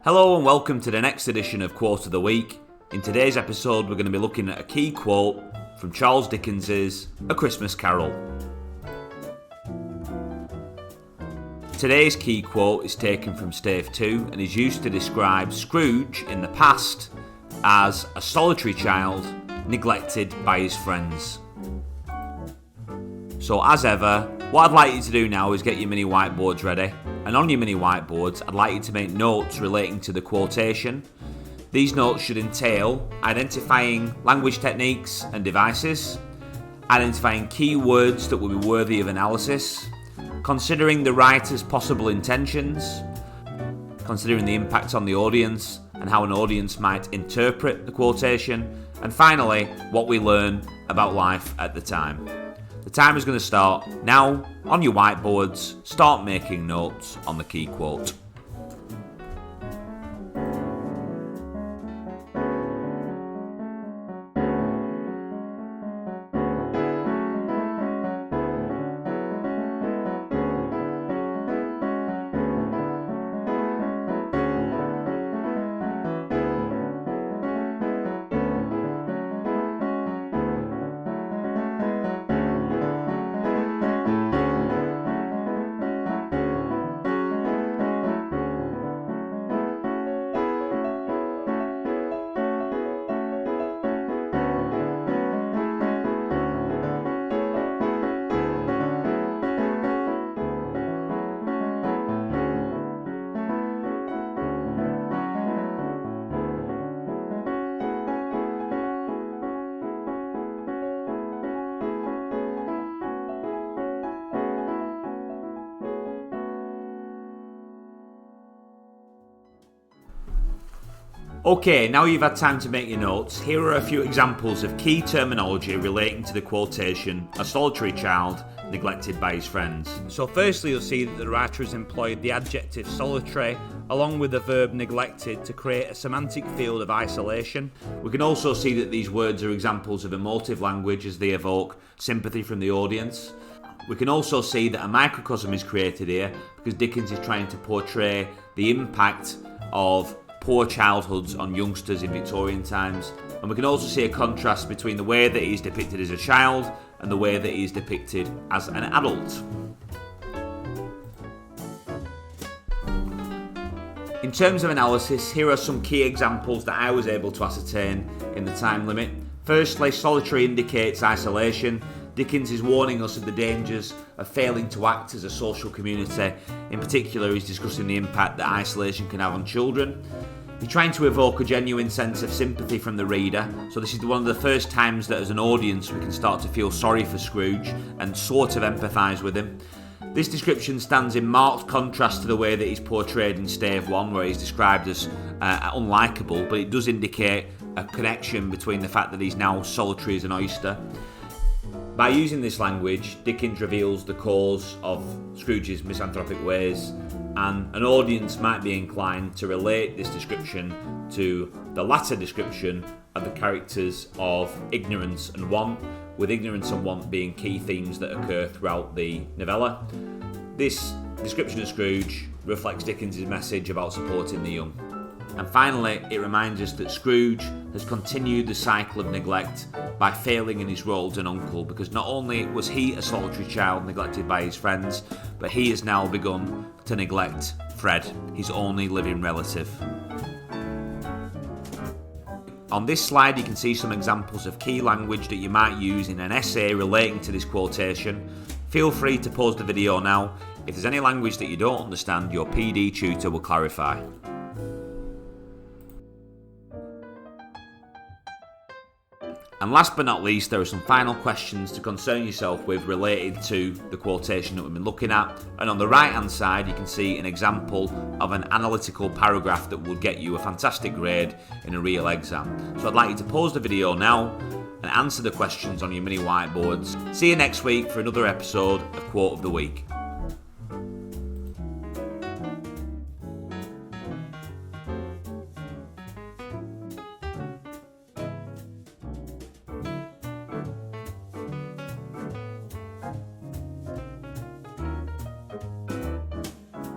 Hello and welcome to the next edition of Quote of the Week. In today's episode we're going to be looking at a key quote from Charles Dickens' A Christmas Carol. Today's key quote is taken from Stave 2 and is used to describe Scrooge in the past as a solitary child neglected by his friends. So as ever, what I'd like you to do now is get your mini whiteboards ready, and on your mini whiteboards I'd like you to make notes relating to the quotation. These notes should entail identifying language techniques and devices, identifying key words that will be worthy of analysis, considering the writer's possible intentions, considering the impact on the audience and how an audience might interpret the quotation, and finally, what we learn about life at the time. The time is going to start now. On your whiteboards, start making notes on the key quote. Okay, now you've had time to make your notes, here are a few examples of key terminology relating to the quotation, a solitary child neglected by his friends. So firstly you'll see that the writer has employed the adjective solitary along with the verb neglected to create a semantic field of isolation. We can also see that these words are examples of emotive language as they evoke sympathy from the audience. We can also see that a microcosm is created here because Dickens is trying to portray the impact of poor childhoods on youngsters in Victorian times, and we can also see a contrast between the way that he's depicted as a child and the way that he's depicted as an adult. In terms of analysis, here are some key examples that I was able to ascertain in the time limit. Firstly, solitary indicates isolation. Dickens is warning us of the dangers of failing to act as a social community. In particular, he's discussing the impact that isolation can have on children. He's trying to evoke a genuine sense of sympathy from the reader, so this is one of the first times that as an audience we can start to feel sorry for Scrooge and sort of empathise with him. This description stands in marked contrast to the way that he's portrayed in Stave 1, where he's described as unlikable, but it does indicate a connection between the fact that he's now solitary as an oyster. By using this language, Dickens reveals the cause of Scrooge's misanthropic ways, and an audience might be inclined to relate this description to the latter description of the characters of ignorance and want, with ignorance and want being key themes that occur throughout the novella. This description of Scrooge reflects Dickens' message about supporting the young. And finally, it reminds us that Scrooge has continued the cycle of neglect by failing in his role as an uncle, because not only was he a solitary child neglected by his friends, but he has now begun to neglect Fred, his only living relative. On this slide you can see some examples of key language that you might use in an essay relating to this quotation. Feel free to pause the video now. If there's any language that you don't understand, your PD tutor will clarify. And last but not least, there are some final questions to concern yourself with related to the quotation that we've been looking at. And on the right hand side you can see an example of an analytical paragraph that will get you a fantastic grade in a real exam. So I'd like you to pause the video now and answer the questions on your mini whiteboards. See you next week for another episode of Quote of the Week.